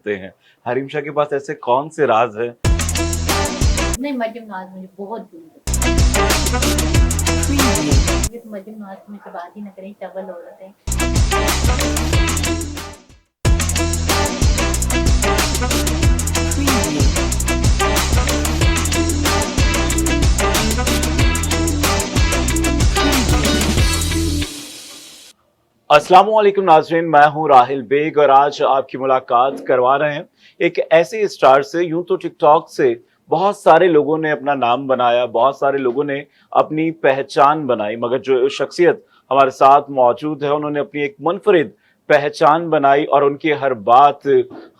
करते हैं। हरीम शाह के पास ऐसे कौन से राज है? नहीं, मजनून नाज मुझे बहुत दूर है। तो मजनून नाज में से बात ही ना करें, चवल औरत है। अस्सलाम वालेकुम नाज़रीन, मैं हूं राहिल बेग और आज आपकी मुलाकात करवा रहे हैं एक ऐसे स्टार से। यूं तो टिकटॉक से बहुत सारे लोगों ने अपना नाम बनाया, बहुत सारे लोगों ने अपनी पहचान बनाई, मगर जो शख्सियत हमारे साथ मौजूद है उन्होंने अपनी एक मुनफरिद पहचान बनाई और उनकी हर बात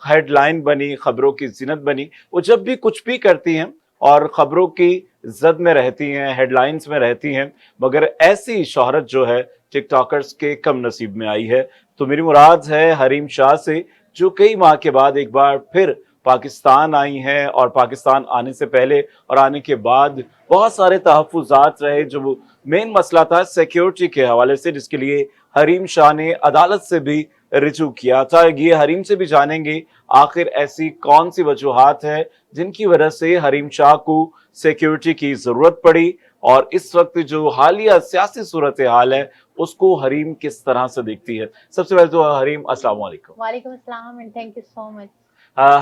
हेडलाइन बनी, खबरों की ज़ीनत बनी। वो जब भी कुछ भी करती हैं और खबरों की जद में रहती हैं, हेडलाइंस में रहती हैं, मगर ऐसी शोहरत जो है टिकटॉकर्स के कम नसीब में आई है। तो मेरी मुराद है हरीम शाह से, जो कई माह के बाद एक बार फिर पाकिस्तान आई हैं और पाकिस्तान आने से पहले और आने के बाद बहुत सारे तहफ़्फ़ुज़ात रहे। जो मेन मसला था सिक्योरिटी के हवाले से, जिसके लिए हरीम शाह ने अदालत से भी रिजू किया था। ये हरीम से भी जानेंगे आखिर ऐसी कौन सी वजूहात है जिनकी वजह से हरीम शाह को सिक्योरिटी की जरूरत पड़ी, और इस वक्त जो हालिया सियासी सूरत हाल है उसको हरीम किस तरह से देखती है। सबसे पहले तो हरीम अस्सलाम वालेकुम। वालेकुम अस्सलाम and thank you so much.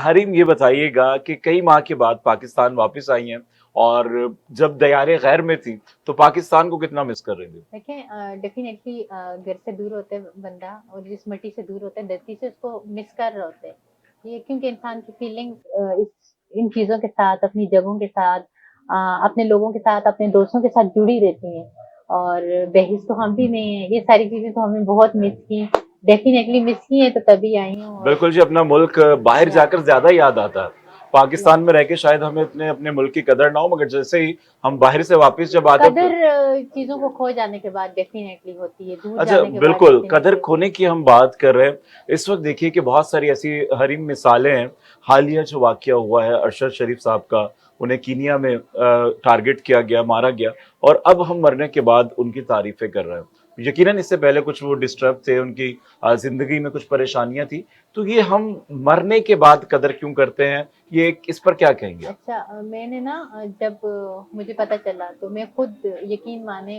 Hareem ये बताइएगा कि कई माह के बाद पाकिस्तान वापस आई हैं और जब दयारे गैर में थी तो पाकिस्तान को कितना मिस कर रही थी? देखें, डेफिनेटली घर से दूर होते बंदा और जिस मिट्टी से दूर होता है, धरती से, उसको मिस कर रहे होते हैं। ये क्योंकि इंसान की फीलिंग इस इन चीज़ों के साथ, अपनी जगहों के साथ, अपने लोगों के साथ, अपने दोस्तों के साथ जुड़ी रहती हैं। और बेहिस तो हम भी नहीं है, ये सारी चीज़ें तो हमें बहुत मिस की, डेफिनेटली मिस की है, तो तभी आई हूँ। और बिल्कुल जी, अपना मुल्क बाहर या जाकर ज्यादा याद आता है। या पाकिस्तान में रह के शायद हमें इतने अपने मुल्क की कदर ना हो, मगर जैसे ही हम बाहर से वापस जब आते हैं कदर चीज़ों को खो जाने के बाद डेफिनेटली होती है, दूर अच्छा जाने के बाद बिल्कुल, कदर डेफिनेटली होती है। खोने की हम बात कर रहे हैं। इस वक्त देखिए कि बहुत सारी ऐसी हरीम मिसालें हैं। हालिया जो वाकया हुआ है अरशद शरीफ साहब का, उन्हें कीनिया में टारगेट किया गया, मारा गया, और अब हम मरने के बाद उनकी तारीफें कर रहे हैं। यकीनन इससे पहले कुछ वो डिस्टर्ब थे, उनकी जिंदगी में कुछ परेशानियां थी। तो ये हम मरने के बाद कदर क्यों करते हैं, ये इस पर क्या कहेंगे आप? अच्छा, मैंने ना जब मुझे पता चला तो मैं खुद, यकीन माने,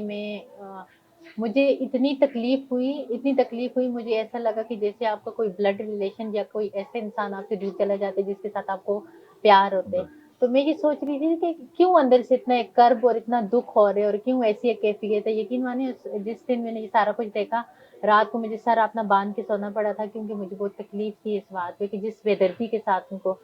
मुझे इतनी तकलीफ हुई, मुझे ऐसा लगा कि जैसे आपका कोई ब्लड रिलेशन या कोई ऐसे इंसान आपसे दूर चला जाता है जिसके साथ आपको प्यार होते हैं। तो मैं ये सोच रही थी कि क्यों अंदर से इतना एक कर्ब और इतना दुख हो रहा है और क्यों ऐसी एक कैफियत है। यकीन माने जिस दिन मैंने ये सारा कुछ देखा, रात को मुझे सर अपना बांध के सोना पड़ा था, क्योंकि मुझे बहुत तकलीफ थी इस बात पे कि जिस बेदर्दी के साथ उनको,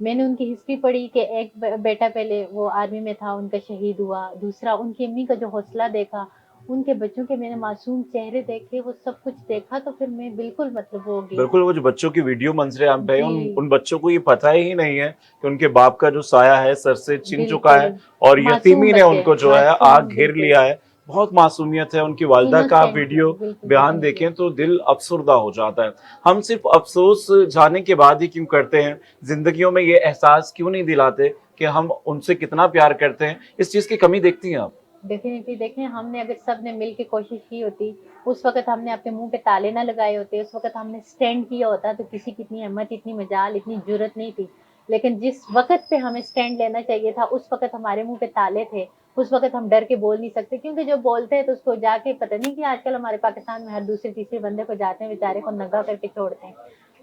मैंने उनकी हिस्ट्री पढ़ी कि एक बेटा पहले वो आर्मी में था, उनका शहीद हुआ, दूसरा उनकी अम्मी का जो हौसला देखा, उनके बच्चों के मैंने मासूम चेहरे देखे, वो सब कुछ देखा, तो फिर मैं बिल्कुल मतलब वो हो गई। बिल्कुल, वो जो बच्चों की वीडियो मंजरें आप पे, जी, उन उन बच्चों को ये पता ही नहीं है कि उनके बाप का जो साया है सर से छिन चुका बिल्कुल। है और मासूम यतीमी ने बच्चे, उनको जो है आग मासूम, घेर बिल्कुल लिया है। बहुत मासूमियत है। उनकी वालिदा का आप इनोसेंट, वीडियो बिल्कुल बयान डेफिनेटली। देखें तो दिल अफसुर्दा हो जाता है। हम सिर्फ अफसोस जाने के बाद ही क्यों करते हैं, जिंदगियों में ये एहसास क्यों नहीं दिलाते कि हम उनसे कितना प्यार करते हैं? इस चीज की कमी देखती हैं आप? डेफिनेटली देखें, हमने अगर सब ने मिल के कोशिश की होती, उस वक्त हमने अपने मुंह पे ताले ना लगाए होते, उस वक्त हमने स्टैंड किया होता, तो किसी की इतनी हिम्मत, इतनी मजाल, इतनी जरूरत नहीं थी। लेकिन जिस वक्त पे हमें स्टैंड लेना चाहिए था, उस वक्त हमारे मुंह पे ताले थे। उस वक्त हम डर के बोल नहीं सकते, क्योंकि जो बोलते हैं तो उसको जाके पता नहीं कि आजकल हमारे पाकिस्तान में हर दूसरे तीसरे बंदे को जाते हैं, बेचारे को नंगा करके छोड़ते हैं।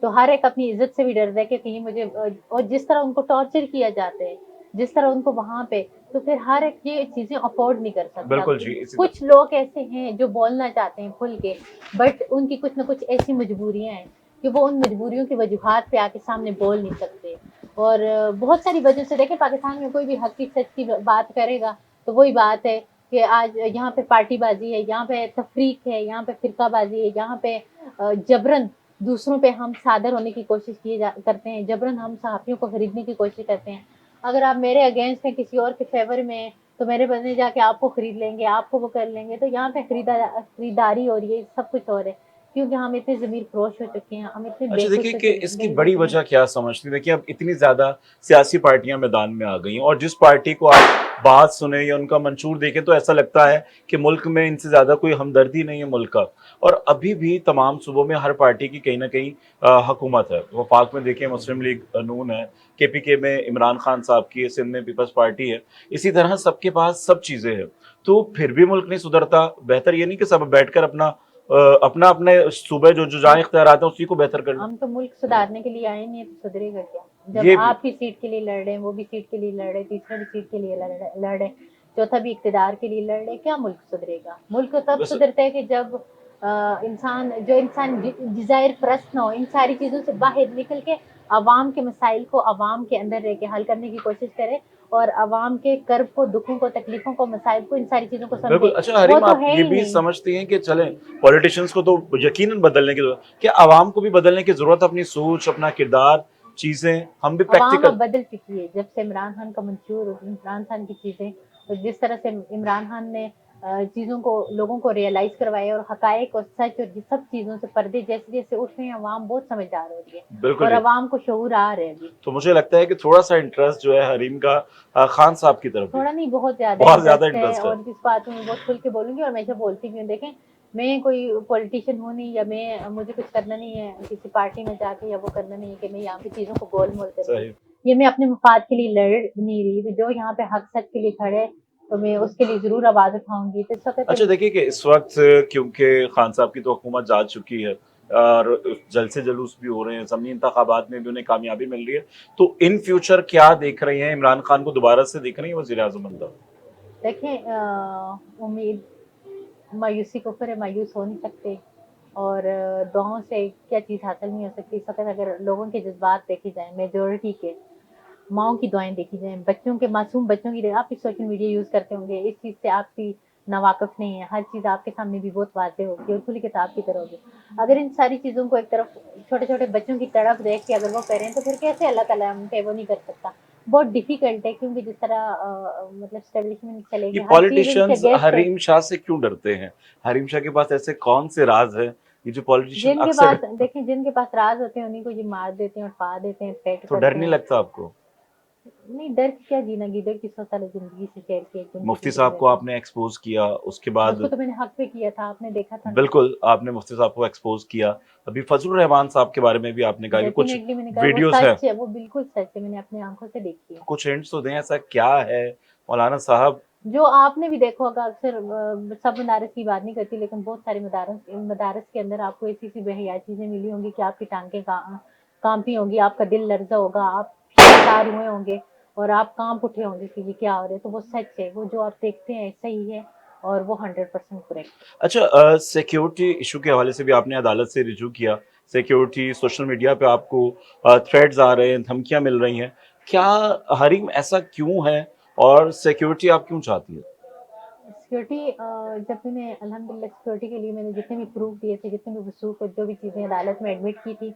तो हर एक अपनी इज्जत से भी डर रहे कि कहीं मुझे, और जिस तरह उनको टॉर्चर किया जाता है, जिस तरह उनको वहां पे, तो फिर हर एक ये चीजें अफोर्ड नहीं कर सकता। बिल्कुल जी, इसी कुछ तरह। लोग ऐसे हैं जो बोलना चाहते हैं खुल के, बट उनकी कुछ ना कुछ ऐसी मजबूरियां हैं कि वो उन मजबूरियों की वजूहात पे आके सामने बोल नहीं सकते। और बहुत सारी वजह से देखें, पाकिस्तान में कोई भी हक की सच की बात करेगा तो वही बात है कि आज यहाँ पे पार्टीबाजी है, यहाँ पे तफरीक है, यहाँ पे फिरकाबाजी है, यहाँ पे जबरन दूसरों पे हम सादर होने की कोशिश करते हैं, जबरन हम सहाफ़ियों को खरीदने की कोशिश करते हैं। अगर आप मेरे अगेंस्ट हैं, किसी और के फेवर में हैं, तो मेरे बदले जाके आपको खरीद लेंगे, आपको वो कर लेंगे। तो यहाँ पे खरीदारी हो रही है, सब कुछ हो रहा है। क्योंकि हम इतने ज़मीर फ़रोश हो चुके हैं, हम इतने अच्छा बेखुद देखिए हो कि चुके इसकी हैं बड़ी बेवजह। वजह क्या समझती हैं? देखिए अब इतनी ज़्यादा सियासी पार्टियां मैदान में आ गई हैं और जिस पार्टी को आप बात सुने या उनका मंशूर देखें तो ऐसा लगता है कि मुल्क में इनसे ज़्यादा कोई हमदर्दी नहीं है मुल्क का। और अभी भी तमाम सूबों में हर पार्टी की कहीं ना कहीं हुकूमत है। वफाक में देखिए मुस्लिम लीग नून है, केपीके में इमरान खान साहब की है, सिंध में पीपल्स पार्टी है। इसी तरह सबके पास सब चीज़ें हैं, तो फिर भी मुल्क नहीं सुधरता। बेहतर ये नहीं कि सब बैठकर अपना अपने सूबे जो जहाँ इख्तियार आते हैं उसी को बेहतर कर लें। हम तो मुल्क सुधारने के लिए आए नहीं है, तो सुधरेगा क्या? जब ये आप भी सीट के लिए लड़ रहे हैं, वो भी सीट के लिए लड़ रहे हैं, तीसरा भी सीट के लिए लड़ रहे हैं, चौथा भी इक़्तिदार के लिए लड़ रहे हैं, क्या मुल्क सुधरेगा? मुल्क तब बस सुधरता है कि जब इंसान डिज़ायर परस्त ना हो, इन सारी चीज़ों से बाहर निकल के अवाम के मसाइल को अवाम के अंदर रह के हल करने की कोशिश करे और अवाम के कर्ब को, दुखों को, तकलीफों को, मसाइल को, इन सारी चीज़ों को बिल्कुल। समझे। अच्छा वो हरीम, तो आप है ये ही भी नहीं। समझते हैं कि चलें पॉलिटिशियंस को तो यकीनन बदलने की जरूरत, क्या आवाम को भी बदलने की जरूरत है? अपनी सोच, अपना किरदार, चीजें हम भी अवाम अब प्रैक्टिकल। बदल चुकी है जब से इमरान खान का मंशूर, इमरान खान की चीज़ें, तो जिस तरह से इमरान खान ने चीज़ों को, लोगों को रियलाइज़ करवाया और हकायक और सच और सब चीज़ों से पर्दे जैसे जैसे उठ रहे हैं, अवाम बहुत समझदार हो रही है बिल्कुल और जी। अवाम को शऊर आ रहा है अभी। तो मुझे लगता है कि थोड़ा सा इंटरेस्ट जो है हरीम का खान साहब की तरफ भी थोड़ा नहीं, बहुत ज़्यादा बहुत ज्यादा इंटरेस्ट है इंटरेस्ट है। और इस बात में मैं बहुत खुल के बोलूँगी और हमेशा बोलती भी हूँ। देखें, मैं कोई पॉलिटिशियन हूँ नहीं, या मुझे कुछ करना नहीं है किसी पार्टी में जाके, या वो करना नहीं है कि मैं यहाँ पे चीज़ों को गोल-मोल करूँगी। सही। ये मैं अपने मफ़ाद के लिए लड़ नहीं रही, तो जो यहाँ पे हक सच के लिए खड़े हैं, तो मैं उसके लिए ज़रूर आवाज़ उठाऊँगी। तो इस अच्छा वक़्त देखिए कि इस वक्त क्योंकि खान साहब की तो हुकूमत जा चुकी है और जलसे जुलूस भी हो रहे हैं, ज़मीनी इंतखाबात में भी उन्हें कामयाबी मिल रही है, तो इन फ्यूचर क्या देख रही हैं? इमरान खान को दोबारा से देख रही हैं वज़ीर आज़म बनता? देखें, उम्मीद, मायूसी को फिर मायूस हो नहीं सकते और दुआओं से क्या चीज़ हासिल नहीं हो सकती। इस वक़्त अगर लोगों के जज़्बात देखे जाएँ, मेजॉरिटी के, माँओं की दुआएँ देखी जाएँ, बच्चों के, मासूम बच्चों की, आप भी सोशल मीडिया यूज़ करते होंगे, इस चीज़ से आप भी नावाकिफ़ नहीं है, हर चीज़ आपके सामने भी बहुत वाज़ेह होगी और खुली किताब की तरह होगी। अगर इन सारी चीज़ों को एक तरफ, छोटे-छोटे बच्चों की तड़प देख के अगर वो करें, तो फिर कैसे अल्लाह ताला हम पे वो नहीं कर सकता? बहुत डिफ़िकल्ट है, क्योंकि जिस तरह मतलब एस्टेब्लिशमेंट ये चलेगी, हर चीज़ उनसे पॉलिटिशियंस अगेंस्ट है। हरीम शाह से क्यों डरते हैं? हरीम शाह के पास ऐसे कौन से राज हैं, ये जो पॉलिटिशियन जिनके अक्सर पास, देखें, जिनके पास राज होते हैं, उन्हीं को ये मार देते हैं, उठा देते हैं, थ्रेट तो डर करते नहीं हैं। लगता आपको? नहीं, डर की क्या जीना, गिदड़ की 100 साल ज़िंदगी से शेर की एक दिन की मुफ्ती ज़िंदगी साहब को बेहतर आपने एक्सपोज़ किया, उसके है। बाद उसको तो मैंने हक पे किया था, आपने देखा था ना। बिल्कुल आपने मुफ्ती साहब को एक्सपोज़ किया। अभी फजलुर रहमान साहब के बारे में भी आपने कहा कि कुछ डेफ़िनेटली मैंने कहा वो वीडियोज़ हैं, सच है, वो बिल्कुल सच है, मैंने अपनी आँखों से देखी है। तो कुछ हिंट्स तो दें, ऐसा क्या है मौलाना साहब? जो आपने भी देखा होगा अक्सर, सब मदारिस की बात नहीं करती, लेकिन बहुत सारे मदारस मदारिस के अंदर आपको ऐसी-ऐसी बेहया चीज़ें मिली होंगी कि आपकी टाँगें काँपी होंगी, आपका दिल लर्ज़ा होगा, आप शर्मसार हुए होंगे और आप काँप उठे होंगे कि ये क्या हो रहा है। तो वो सच है, वो जो आप देखते हैं सही है और वो 100% करेक्ट है। अच्छा सिक्योरिटी इशू के हवाले से भी आपने अदालत से रिजू किया। सिक्योरिटी, सोशल मीडिया पे आपको थ्रेड्स आ रहे हैं, धमकियाँ मिल रही हैं। क्या हरीम ऐसा क्यों है और सिक्योरिटी आप क्यों चाहती है? सिक्योरिटी, जब मैंने अल्हम्दुलिल्लाह सिक्योरिटी के लिए मैंने जितने भी प्रूफ दिए थे, जितने भी वसूख और जो भी चीज़ें अदालत में एडमिट की थी,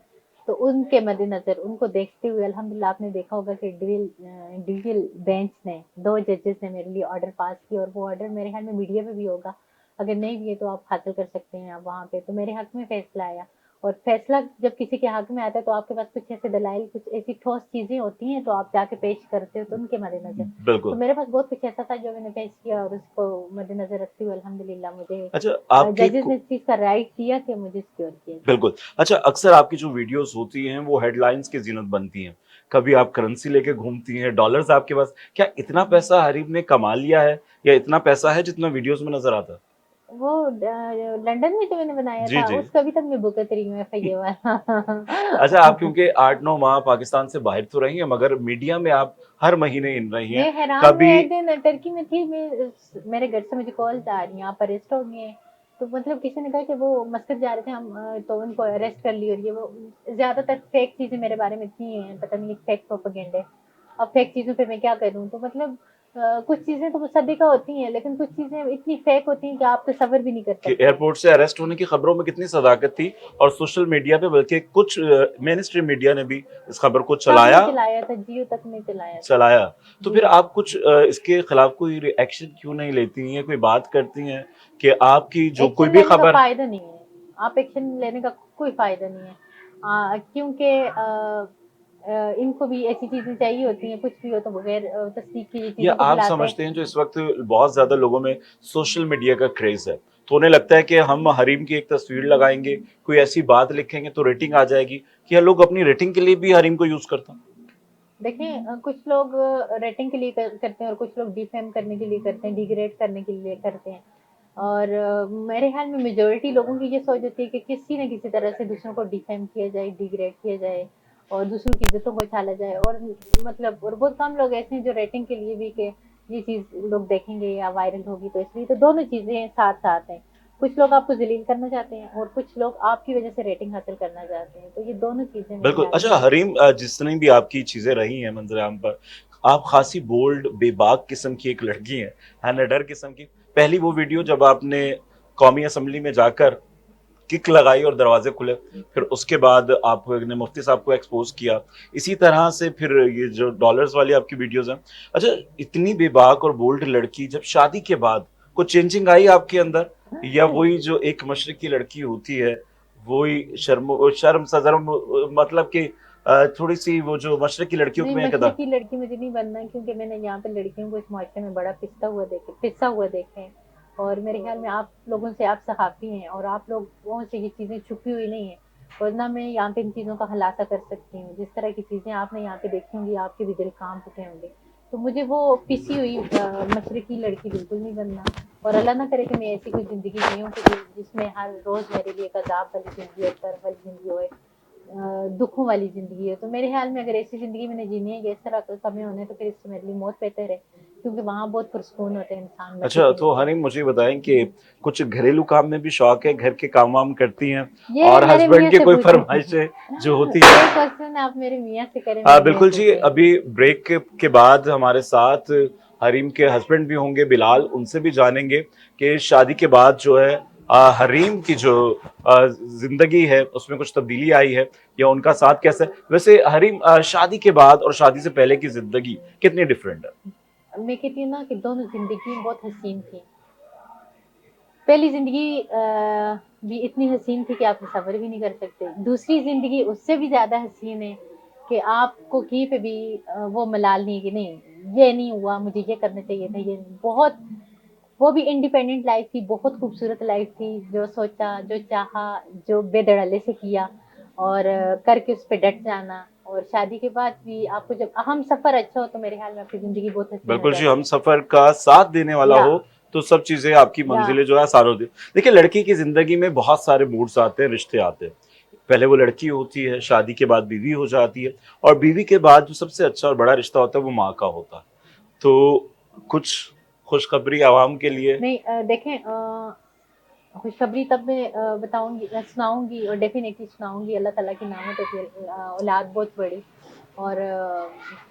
तो उनके मद्देनज़र, उनको देखते हुए अल्हम्दुलिल्लाह आपने देखा होगा कि इंडिविजुअल बेंच ने, 2 जजेस ने मेरे लिए ऑर्डर पास किया और वो ऑर्डर मेरे ख्याल में मीडिया पे भी होगा। अगर नहीं भी है तो आप हासिल कर सकते हैं आप वहाँ पे। तो मेरे हक़ में फ़ैसला आया और फ़ैसला जब किसी के हक़ में आता है, तो आपके पास कुछ ऐसे दलाइल, कुछ ऐसी ठोस चीज़ें होती हैं, तो आप जाके पेश करते हो, तो उनके मद्देनज़र। तो बिल्कुल। मेरे पास बहुत कुछ ऐसा था जो मैंने पेश किया और उसको मद्देनज़र रखते हुए अल्हम्दुलिल्लाह मुझे अच्छा आपकी जजेस ने इस चीज़ का राइट दिया कि मुझे सिक्योर किया जाए। बिल्कुल। अच्छा अक्सर आपकी जो वीडियोज़ होती हैं वो हेडलाइंस की ज़ीनत बनती हैं। कभी आप करेंसी लेके घूमती हैं, डॉलर्स आपके पास, क्या इतना पैसा हरीम ने कमा लिया है या इतना पैसा है जितना वीडियोज़ में नज़र आता है? वो लंदन में जो मैंने बनाया जी, था, जी। उसका अभी तक मैं भुगत रही हूँ एफआईए अच्छा आप वाला। क्योंकि 8-9 माह पाकिस्तान से बाहर तो रही हैं मगर मीडिया में आप हर महीने इन रही हैं। मैं हैरान, मैं कभी एक दिन टर्की में थी, मेरे घर से मुझे कॉल्स आ रही हैं, आप अरेस्ट हो गए हैं। तो मतलब किसी ने कहा कि वो मस्कत जा रहे थे हम, तो उनको अरेस्ट कर ली और ये वो। ज़्यादातर फेक चीज़ें मेरे बारे में थी हैं, पता नहीं फेक प्रोपेगेंडा है। अब फेक चीज़ों पे मैं क्या करूँ? तो मतलब कुछ चीज़ें तो मुसद्दिक़ा होती हैं, लेकिन कुछ चीज़ें इतनी फेक होती हैं कि आप तसव्वुर भी नहीं कर कि सकते। एयरपोर्ट से अरेस्ट होने की खबरों में कितनी सदाकत थी और सोशल मीडिया पे बल्कि कुछ मेन स्ट्रीम मीडिया ने भी इस खबर को सबने चलाया चलाया था, जियो तक ने चलाया था। चलाया। तो फिर जी। आप कुछ इसके खिलाफ कोई रिएक्शन क्यों नहीं लेती हैं, कोई बात करती हैं कि आपकी जो कोई एक्शन भी लेने का खबर फ़ायदा नहीं है। आप एक्शन लेने का कोई फायदा नहीं है, क्योंकि इनको भी ऐसी चीजें चाहिए होती हैं, कुछ भी हो तो बगैर तस्दीक की ये या चीजों को आप दिलाते हैं। समझते हैं जो इस वक्त बहुत ज्यादा लोगों में सोशल मीडिया का क्रेज है, तो उन्हें लगता है कि हम हरीम की एक तस्वीर लगाएंगे, कोई ऐसी बात लिखेंगे तो रेटिंग आ जाएगी, कि या लोग अपनी रेटिंग के लिए भी हरीम को यूज करते हैं? देखिए कुछ लोग रेटिंग के लिए करते हैं और कुछ लोग डिफेम करने के लिए करते हैं, डिग्रेड करने के लिए करते हैं। और मेरे ख्याल में मेजोरिटी लोगों की ये सोच होती है कि किसी न किसी तरह से दूसरों को डिफेम किया जाए, डिग्रेड किया जाए और दूसरों की इज्जतों को उछाला जाए। और मतलब और बहुत कम लोग ऐसे हैं जो रेटिंग के लिए भी कि ये चीज़ लोग देखेंगे या वायरल होगी, तो इसलिए तो दोनों चीज़ें साथ साथ हैं। कुछ लोग आपको जलील करना चाहते हैं और कुछ लोग आपकी वजह से रेटिंग हासिल करना चाहते हैं, तो ये दोनों चीज़ें मेरे बिल्कुल। ख्याल में अच्छा हैं। हरीम, जितनी भी आपकी चीजें रही हैं मंजर-ए-आम पर, आप खासी बोल्ड, बेबाक किस्म की एक लड़की हैं, है निडर किस्म की। पहली वो वीडियो जब आपने कौमी असेंबली में जाकर किक लगाई और दरवाजे खुले, फिर उसके बाद आपने मुफ्ती साहब को एक्सपोज किया। इसी तरह से फिर ये जो डॉलर्स वाली आपकी वीडियोस हैं। अच्छा, इतनी बेबाक और बोल्ड लड़की जब शादी के बाद कुछ चेंजिंग आई आपके अंदर, या वही जो एक मशरक की लड़की होती है, वही शर्म सजर्म, मतलब कि थोड़ी सी वो जो मशरक की लड़कियों नहीं, में है कदा। मशरकी लड़की मुझे नहीं बनना, क्योंकि मैंने यहाँ पे लड़कियों को इस माशरे में बड़ा पिसता हुआ देखे हैं। और मेरे ख्याल में आप लोगों से, आप सहाफ़ी हैं और आप लोगों से ये चीज़ें छुपी हुई नहीं है, वरना मैं यहाँ पे इन चीज़ों का खुलासा कर सकती हूँ। जिस तरह की चीज़ें आपने यहाँ पे देखी होंगी, आपके भी दिल कांप उठे होंगे। तो मुझे वो पिसी हुई मशरकी लड़की बिल्कुल नहीं बनना। और अल्लाह ना करे कि मैं ऐसी कोई ज़िंदगी जीऊँ कि जिसमें हर रोज़ मेरे लिए एक अज़ाब वाली ज़िंदगी हो, कर्ब वाली ज़िंदगी हो, दुखों वाली ज़िंदगी है। तो मेरे ख्याल में अगर ऐसी ज़िंदगी मैंने जीनी है, ये इस तरह कमे होने, तो फिर इससे मेरे लिए मौत बेहतर है, क्योंकि वहाँ बहुत पुरसकून होते हैं इंसान मज़े अच्छा, से तो होता है। हनीम मुझे बताएं कि कुछ घरेलू काम में भी शौक है, घर के काम वाम करती हैं, ये और मेरे हस्बैंड मियाँ की से कोई पूछे। फरमाइशें जो होती है? ये क्वेश्चन आप मेरे मियाँ से करें, मेरे मियाँ बिल्कुल जी। पूछेंगे। अभी ब्रेक के बाद हमारे साथ हरीम के हस्बैंड भी होंगे, बिलाल, उनसे भी जानेंगे कि शादी के बाद जो है हरीम की जो जिंदगी है उसमें कुछ तब्दीली आई है, या उनका साथ कैसा है। वैसे हरीम, शादी के बाद और शादी से पहले की जिंदगी कितनी डिफरेंट है? मैं कहती हूँ ना कि दोनों ज़िंदगी बहुत हसीन थी। पहली ज़िंदगी भी इतनी हसीन थी कि आप तसव्वुर भी नहीं कर सकते। दूसरी ज़िंदगी उससे भी ज़्यादा हसीन है कि आपको कहीं पे भी वो मलाल नहीं है कि नहीं, ये नहीं हुआ, मुझे ये करना चाहिए था, ये बहुत, वो भी इंडिपेंडेंट लाइफ़ थी, बहुत खूबसूरत लाइफ़ थी, जो सोचा, जो चाहा, जो बेधड़ल्ले से किया और करके उस पे डट जाना। और शादी के बाद भी आपको जब हमसफ़र अच्छा हो, तो मेरे ख़्याल में आपकी ज़िंदगी बहुत हसीन हो बिल्कुल जी, हम जाती है। सफर का साथ देने वाला या हो तो सब चीजें, आपकी या मंजिलें जो है आसान होती है। देखिए, लड़की की जिंदगी में बहुत सारे मूड्स आते हैं, रिश्ते आते हैं। पहले वो लड़की होती है, शादी के बाद बीवी हो जाती है, और बीवी के बाद जो सबसे अच्छा और बड़ा रिश्ता होता है वो माँ का होता है। तो कुछ खुशखबरी आवाम के लिए? नहीं, देखें, खुशखबरी तब मैं बताऊँगी, सुनाऊँगी और डेफ़िनेटली सुनाऊँगी। अल्लाह ताला की नेमत होती है, औलाद बहुत बड़ी। और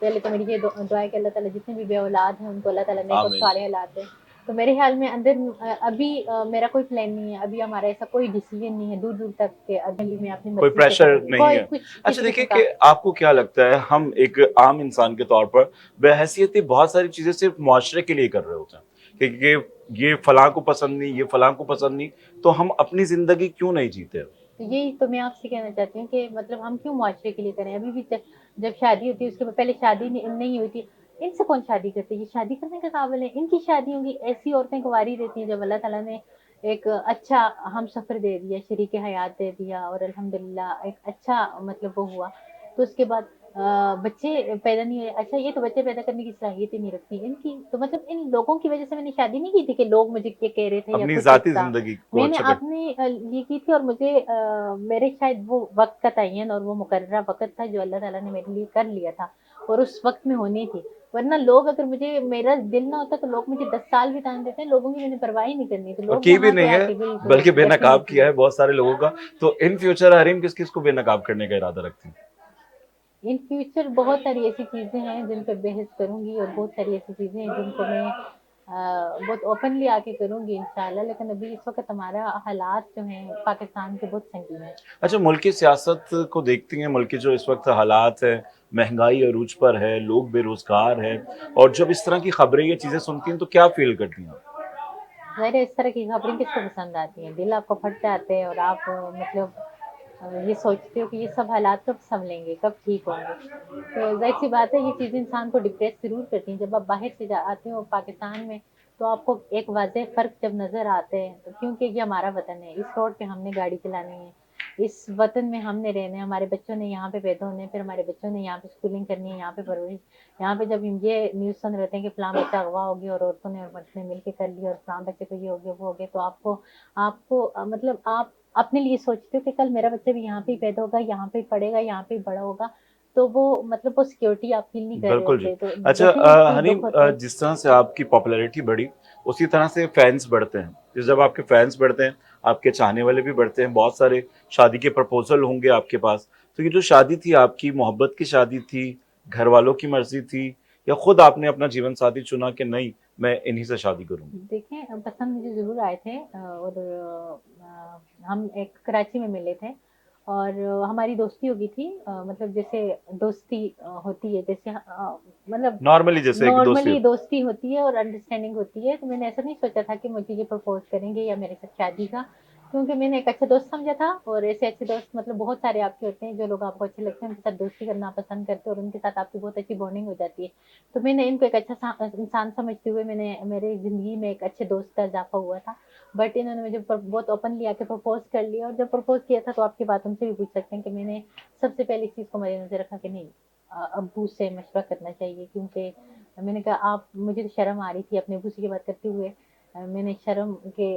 पहले तो मेरी ये दुआ है कि अल्लाह ताला जितने भी बे-औलाद हैं उनको अल्लाह ताला नेक और आमीन। सालेह औलाद दे। तो मेरे ख़्याल में अंदर अभी मेरा कोई प्लान नहीं है, अभी हमारा ऐसा कोई डिसीज़न नहीं है दूर-दूर तक के, अभी मैं अपनी कोई मर्ज़ी से प्रेशर करूँगी, नहीं कोई है। कुछ अच्छा किसी देखिए किस्म कि का। आपको क्या लगता है, हम एक आम इंसान के तौर पर बहैसियत बहुत सारी चीजें सिर्फ मुआशरे के लिए कर रहे होते हैं, कि ये फलां को पसंद नहीं, ये फलां को पसंद नहीं, तो हम अपनी जिंदगी क्यों नहीं जीते? तो यही तो मैं आपसे कहना चाहती हूँ कि मतलब हम क्यों मुआशरे के लिए करें? अभी भी जब शादी होती है, उसके पहले शादी नहीं हुई थी, इनसे कौन शादी करते हैं? ये शादी करने के काबिल है, इनकी शादी होंगी। ऐसी औरतें कुंवारी रहती हैं जब अल्लाह ताला ने एक अच्छा हमसफ़र दे दिया, शरीके हयात दे दिया और अल्हम्दुलिल्लाह एक अच्छा मतलब वो हुआ। तो उसके बाद बच्चे पैदा नहीं हुए। अच्छा, ये तो बच्चे पैदा करने की सलाहियत ही नहीं रखती इनकी, तो मतलब इन लोगों की वज़ह से मैंने शादी नहीं की थी कि लोग मुझे ये कह रहे थे या अपनी कुछ जाती ऐसा। जिंदगी को मैंने अच्छा कर। अपने लिए की थी और मुझे मेरे शायद वो वक़्त का तयन और वो मुकर्ररा वक़्त था जो अल्लाह ताला ने मेरे लिए कर लिया था और उस वक़्त में होनी थी। वरना लोग, अगर मुझे मेरा दिल ना होता तो लोग मुझे 10 साल भी तान देते हैं, लोगों की मैंने परवाह ही नहीं करनी थी। और लोग की भी वहाँ पे नहीं है, आके बिल्कुल बल्कि बेनकाब किया डेफ़िनिटली। है बहुत सारे लोगों का। तो इन फ्यूचर हरीम किस किस को बेनकाब करने का इरादा रखती हैं? इन फ्यूचर बहुत सारी ऐसी चीज़ें हैं जिन पे बहस करूँगी और बहुत सारी ऐसी चीज़ें हैं जिनको मैं बहुत ओपनली आके करूँगी इंशाल्लाह। लेकिन अभी इस वक़्त हमारा हालात जो हैं पाकिस्तान के बहुत संगीन हैं। अच्छा, मुल्क की सियासत को देखती हैं, मुल्क के जो इस वक्त हालात है, महंगाई अरूज पर है, लोग बेरोजगार हैं, और जब इस तरह की खबरें, ये चीजें सुनती हैं तो क्या फील करती हैं आप? ज़ाहिर है इस तरह की खबरें किसको पसंद आती हैं? दिल आपको फट जाते हैं और आप मतलब ये सोचते हो कि ये सब हालात कब सँभलेंगे, कब ठीक होंगे? तो ज़ाहिर-सी बात है ये चीज़ें इंसान को डिप्रेस ज़रूर करती हैं। जब आप बाहर से आते हो पाकिस्तान में तो आपको एक वाज़ह फ़र्क जब नज़र आता है, तो क्योंकि ये हमारा वतन है, इस रोड पे हमने गाड़ी चलानी है, इस वतन में हमने रहना है, हमारे बच्चों ने यहाँ पे पैदा होना है, फिर हमारे बच्चों ने यहाँ पे स्कूलिंग करनी है, यहाँ पे परवरिश, यहाँ पे जब ये न्यूज़ सुन रहे थे कि फलां बच्चा अगवा हो गया और औरतों ने और मर्द ने मिल के कर लिया और फलां बच्चे को ये हो गया, वो हो गया, तो आपको आपको मतलब आप अपने लिए सोचते हो कि कल मेरा बच्चा भी यहाँ पे ही पैदा होगा, यहाँ पे ही पढ़ेगा, यहाँ पे ही बड़ा होगा, तो वो मतलब वो सिक्योरिटी आप फ़ील नहीं कर रहे बिल्कुल जी। होते, तो अच्छा डेफ़िनेटली दुःख हनीम, होता है। जिस तरह से आपकी पॉपुलैरिटी बढ़ी, उसी तरह से फैन्स बढ़ते हैं। तो जब आपके फैन्स बढ़ते हैं, आपके चाहने वाले भी बढ़ते हैं, बहुत सारे शादी के प्रपोज़ल होंगे आपके पास। तो ये जो शादी थी आपकी मोहब्बत की शादी थी, घरवालों की मर्ज़ी थी या खुद आपने अपना जीवन साथी चुना कि नहीं, मैं इन्हीं से शादी करूँगी? देखें पसंद मुझे ज़रूर आए थे और हम एक कराची में मिले थे और हमारी दोस्ती हो गई थी मतलब जैसे दोस्ती होती है जैसे मतलब नॉर्मली जैसे एक दोस्ती नॉर्मली होती दोस्ती होती है और अंडरस्टैंडिंग होती है तो मैंने ऐसा नहीं सोचा था कि मुझे ये प्रपोज करेंगे या मेरे साथ शादी का क्योंकि मैंने एक अच्छा दोस्त समझा था और ऐसे अच्छे दोस्त मतलब बहुत सारे आपके होते हैं जो लोग आपको अच्छे लगते हैं उनके साथ दोस्ती करना पसंद करते हैं और उनके साथ आपकी बहुत अच्छी बॉन्डिंग हो जाती है तो मैंने इनको एक अच्छा इंसान समझते हुए मैंने मेरे ज़िंदगी में एक अच्छे दोस्त का इज़ाफ़ा हुआ था। बट इन्होंने मुझे बहुत ओपनली आके प्रपोज़ कर लिया और जब प्रपोज़ किया था तो आपकी बात उनसे भी पूछ सकते हैं कि मैंने सबसे पहले इस चीज़ को मद्देनज़र रखा कि नहीं अब्बू से मशवरा करना चाहिए क्योंकि मैंने कहा आप मुझे तो शर्म आ रही थी अपने अब्बू से ये बात करते हुए मैंने शर्म के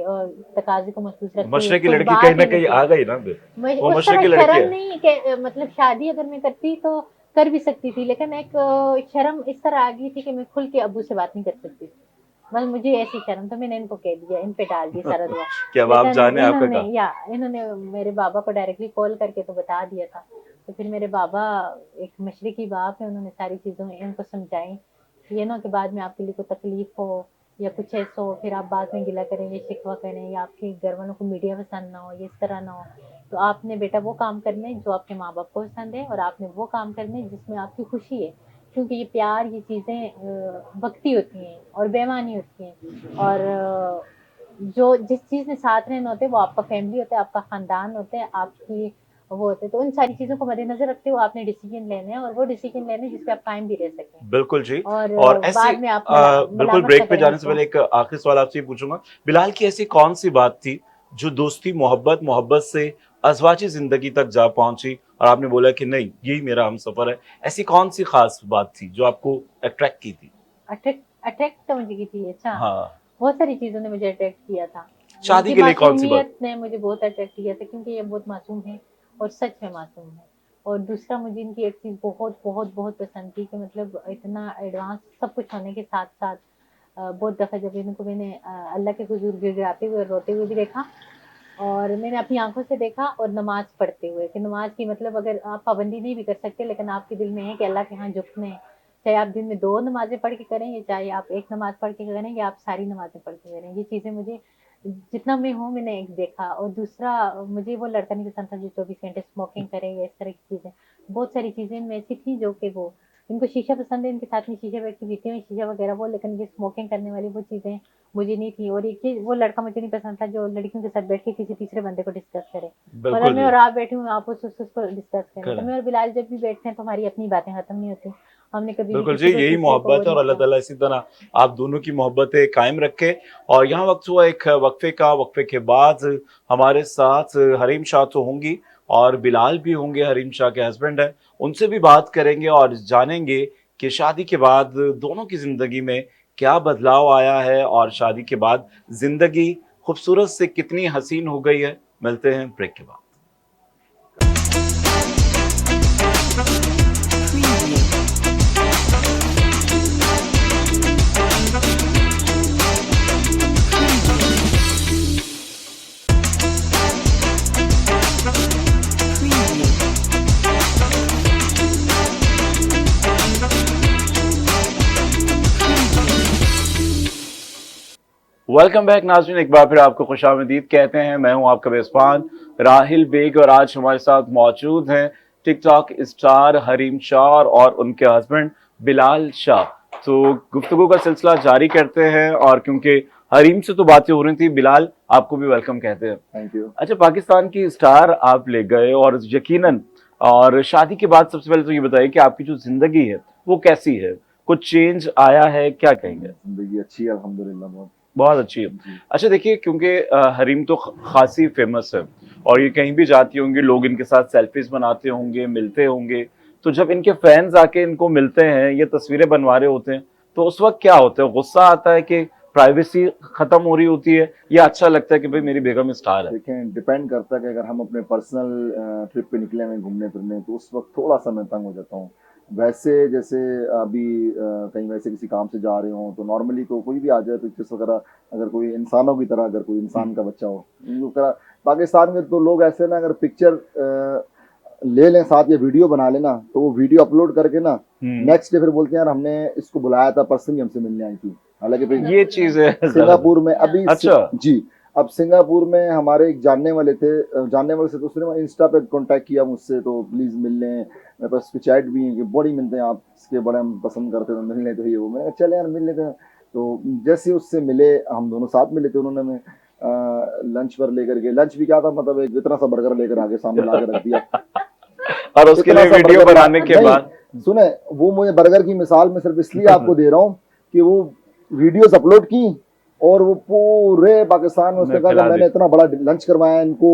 तकाज़े को महसूस है। रखते हुए मशरक़ी कुछ लड़की कहीं बात न ही नहीं कहीं की। आ गई ना फिर। मैं वो उस तरह मशरक़ी लड़की शर्म है। नहीं कि मतलब शादी अगर मैं करती तो कर भी सकती थी लेकिन एक शर्म इस तरह आ गई थी कि मैं खुल के अब्बू से बात नहीं कर सकती थी मतलब मुझे ऐसी शर्म तो मैंने इनको कह दिया इन पे डाल दिया सारा दुआ कि अब आप लेकिन जाने आपका इन्होंने काम। या इन्होंने मेरे बाबा को डायरेक्टली कॉल करके तो बता दिया था तो फिर मेरे बाबा एक मशरकी बाप है उन्होंने सारी चीज़ें इनको समझाई ये ना कि बाद में आपके लिए कोई तकलीफ हो या कुछ ऐसा हो फिर आप बाद में गिला करें या शिकवा करें या आपके घर वालों को मीडिया पसंद ना हो या इस तरह ना हो तो आपने बेटा वो काम करना है जो आपके माँ बाप को पसंद है और आपने वो काम करना है जिसमें आपकी खुशी है क्योंकि ये प्यार ये चीज़ें वक्ती होती हैं और बेमानी होती हैं और जो जिस चीज़ में साथ रहना होता है वो आपका फैमिली होता है आपका ख़ानदान होता है आपकी वो होते हैं तो उन सारी चीज़ों को मद्देनज़र रखते हुए आपने डिसीजन लेने हैं और वो डिसीजन लेने जिस पे आप कायम भी रह सकें बिल्कुल जी। और और ऐसी बाद में आप बिल्कुल मलामत ना ब्रेक पे करें जाने से मुझको। पहले एक आखिरी सवाल आपसे ये पूछूँगा। बिलाल की ऐसी कौन-सी बात थी जो दोस्ती, मोहब्बत, मोहब्बत से अज़वाजी ज़िंदगी तक जा पहुँची और आपने बोला कि नहीं, यही मेरा हमसफ़र है। ऐसी कौन-सी ख़ास बात थी जो आपको अट्रैक्ट की थी? अट्रैक्ट अट्रैक्ट तो मुझे की थी अच्छा हाँ, बहुत सारी चीज़ों ने मुझे अट्रैक्ट किया था शादी इनकी के लिए कौन-सी बात? मासूमियत ने मुझे बहुत अट्रैक्ट किया था क्योंकि ये बहुत मासूम है और सच में मासूम है और दूसरा मुझे इनकी एक चीज़ बहुत बहुत बहुत पसंद थी कि मतलब इतना एडवांस सब कुछ होने के साथ साथ बहुत दफ़ा जब इनको मैंने अल्लाह के हुज़ूर गिड़गिड़ाते हुए रोते हुए भी देखा और मैंने अपनी आँखों से देखा और नमाज़ पढ़ते हुए कि नमाज़ की मतलब अगर आप पाबंदी नहीं भी कर सकते लेकिन आपके दिल में है कि अल्लाह के यहाँ झुकना है। चाहे आप दिन में 2 नमाज़ें पढ़ के करें या चाहे आप 1 नमाज़ पढ़ के करें या आप सारी नमाज़ें पढ़ के करें। ये चीज़ें मुझे जितना मैं हूँ मैंने एक देखा और दूसरा मुझे वो लड़का नहीं पसंद था जो 24 घंटे स्मोकिंग करे या इस तरह की चीज़ें। बहुत सारी चीज़ें इनमें ऐसी थी जो कि वो इनको शीशा पसंद है, इनके साथ में शीशा बैठ के पीते हैं शीशा वगैरह वो लेकिन ये स्मोकिंग करने वाली वो चीज़ें मुझे नहीं थी और एक चीज़ वो लड़का मुझे नहीं पसंद था जो लड़कियों के साथ बैठ के किसी तीसरे बंदे को डिस्कस करे। मतलब बिल्कुल मैं जी। और आप बैठी हूँ, आप उसको डिस्कस करें। तो करें। मैं और बिलाल जब भी बैठते हैं तो हमारी अपनी बातें खत्म नहीं होती। हमने कभी भी बिल्कुल जी, किसी को यही तीसरे को वो मोहब्बत है और नहीं अल्लाह किया। ताला इसी तरह आप दोनों की मोहब्बतें कायम रखे। और यहाँ वक़्त हुआ एक वक़्फ़े का, वक़्फ़े के बाद हमारे साथ हरीम शाह तो होंगी और बिलाल भी होंगे, हरीम शाह के हस्बैंड हैं। उनसे भी बात करेंगे और जानेंगे कि शादी के बाद दोनों की ज़िंदगी में क्या बदलाव आया है और शादी के बाद ज़िंदगी खूबसूरत से कितनी हसीन हो गई है। मिलते हैं ब्रेक के बाद। वेलकम बैक नाज़रीन, एक बार फिर आपको खुशामदीद कहते हैं। मैं हूं आपका मेज़बान राहिल बेग और आज हमारे साथ मौजूद हैं टिकटॉक स्टार हरीम शाह और उनके हस्बैंड बिलाल शाह। तो गुफ्तगू का सिलसिला जारी करते हैं और क्योंकि हरीम से तो बातें हो रही थी, बिलाल आपको भी वेलकम कहते हैं। Thank you. अच्छा, पाकिस्तान की स्टार आप ले गए और यकीनन, और शादी के बाद सबसे पहले तो ये बताइए कि आपकी जो जिंदगी है वो कैसी है, कुछ चेंज आया है, क्या कहेंगे? जिंदगी अच्छी है अल्हम्दुलिल्लाह, बहुत बहुत अच्छी है। जी। अच्छा देखिए, क्योंकि हरीम तो खासी फेमस है और ये कहीं भी जाती होंगी, लोग इनके साथ सेल्फीज बनाते होंगे, मिलते होंगे, तो जब इनके फैंस आके इनको मिलते हैं, ये तस्वीरें बनवा रहे होते हैं, तो उस वक्त क्या होता है? गुस्सा आता है कि प्राइवेसी खत्म हो रही होती है, या अच्छा लगता है कि भाई मेरी बेगम स्टार है? देखें, डिपेंड करता है कि अगर हम अपने पर्सनल ट्रिप पे निकले हैं घूमने फिरने, तो उस वक्त थोड़ा सा मैं तंग हो जाता हूँ। वैसे जैसे अभी कहीं वैसे किसी काम से जा रहे हो तो नॉर्मली तो कोई भी आ जाए पिक्चर्स वगैरह, अगर कोई इंसानों की तरह, अगर कोई इंसान का बच्चा हो उनको करा। पाकिस्तान में तो लोग ऐसे ना, अगर पिक्चर ले लें साथ या वीडियो बना लेना, तो वो वीडियो अपलोड करके ना नेक्स्ट डे फिर बोलते हैं यार हमने इसको बुलाया था, पर्सनली हमसे मिलने आई थी। हालांकि फिर ये चीज है सिंगापुर में अभी अच्छा। जी, अब सिंगापुर में हमारे एक जानने वाले थे, जानने वाले से तो उसने इंस्टा पे कांटेक्ट किया मुझसे, तो प्लीज मिल लें, मेरे पास उसकी चैट भी है कि बड़ी मिलते हैं आप, इसके बड़े हम पसंद करते हैं, तो मिलने तो ये वो, मैंने कहा चले यार मिल लेते हैं। तो जैसे उससे मिले, हम दोनों साथ मिले थे, उन्होंने हमें लंच पर लेकर के, लंच भी क्या था, मतलब एक इतना सा बर्गर लेकर आगे सामने ला के रख दिया। और उसके इतना लिए सा वीडियो बर्गर बनाने के नहीं, बाद सुने, वो मुझे बर्गर की मिसाल में सिर्फ इसलिए आपको दे रहा हूँ कि वो वीडियोस अपलोड की और वो पूरे पाकिस्तान में उसने कहा कि मैंने इतना बड़ा लंच करवाया इनको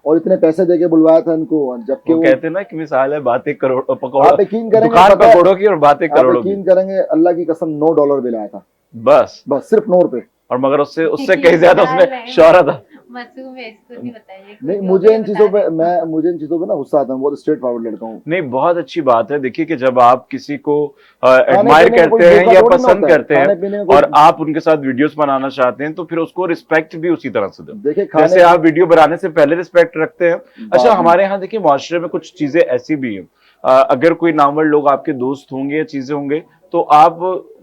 और इतने पैसे देके बुलवाया था इनको, जबकि वो कहते हैं ना कि मिसाल है बातें करोड़ आप पकौड़ा, यकीन करेंगे, दुकान पता है, पकौड़ों की और बातें आप करोड़ों की। यकीन करेंगे, अल्लाह की कसम $9 बिल आया था, बस बस सिर्फ 9 रुपए। और मगर उससे उससे कहीं ज्यादा उसने शोहरत। मासूम है, इसको नहीं बताइए। नहीं, मुझे इन चीजों पे मुझे इन चीजों पे ना गुस्सा आता है, बहुत स्ट्रेट फॉरवर्ड लड़का हूँ। नहीं, बहुत अच्छी बात है। देखिए कि जब आप किसी को खाने एडमायर पीने में कोई करते हैं भूखा या थोड़ी ना पसंद होता है, करते खाने हैं पीने में और कोई, आप उनके साथ वीडियोस बनाना चाहते हैं, तो फिर उसको रिस्पेक्ट भी उसी तरह से दें, देखिए जैसे आप वीडियो बनाने से पहले रिस्पेक्ट रखते हैं। अच्छा, बाद में हमारे यहाँ देखिए मुआशरे में कुछ चीजें ऐसी भी हैं, अगर कोई नामवर लोग आपके दोस्त होंगे या चीजें होंगे, तो आप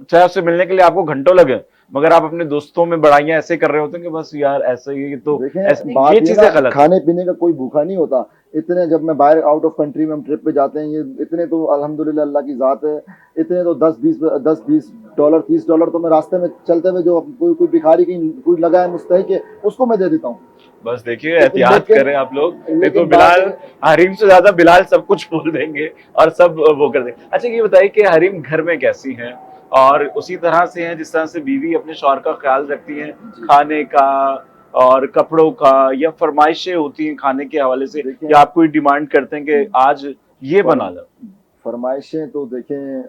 चाहे उससे मिलने के लिए आपको घंटों लगे, मगर आप अपने दोस्तों में बड़ाइयां ऐसे कर रहे होते हैं कि बस यार ऐसा ही, तो देखें, बात ये ये चीजें ना, गलत है। खाने पीने का कोई भूखा नहीं होता। इतने जब मैं बाहर आउट ऑफ कंट्री में हम ट्रिप पे जाते हैं, ये इतने तो अल्हम्दुलिल्लाह अल्लाह की जात है, इतने तो 10-20 डॉलर $30 तो मैं रास्ते में चलते हुए जो कोई भिखारी की कोई लगा है मुस्तहिक है, उसको मैं दे देता हूँ। बस देखिए, एहतियात करें आप लोग, नहीं तो लेकिन बिलाल, हरीम से ज्यादा बिलाल सब कुछ बोल देंगे और सब वो कर देंगे। अच्छा ये बताइए कि हरीम घर में कैसी हैं, और उसी तरह से हैं जिस तरह से बीवी अपने शौहर का ख्याल रखती हैं, खाने का और कपड़ों का, या फरमाइशें होती हैं खाने के हवाले से, या आप कोई डिमांड करते हैं कि आज ये बना लो? फरमाइशें तो देखें,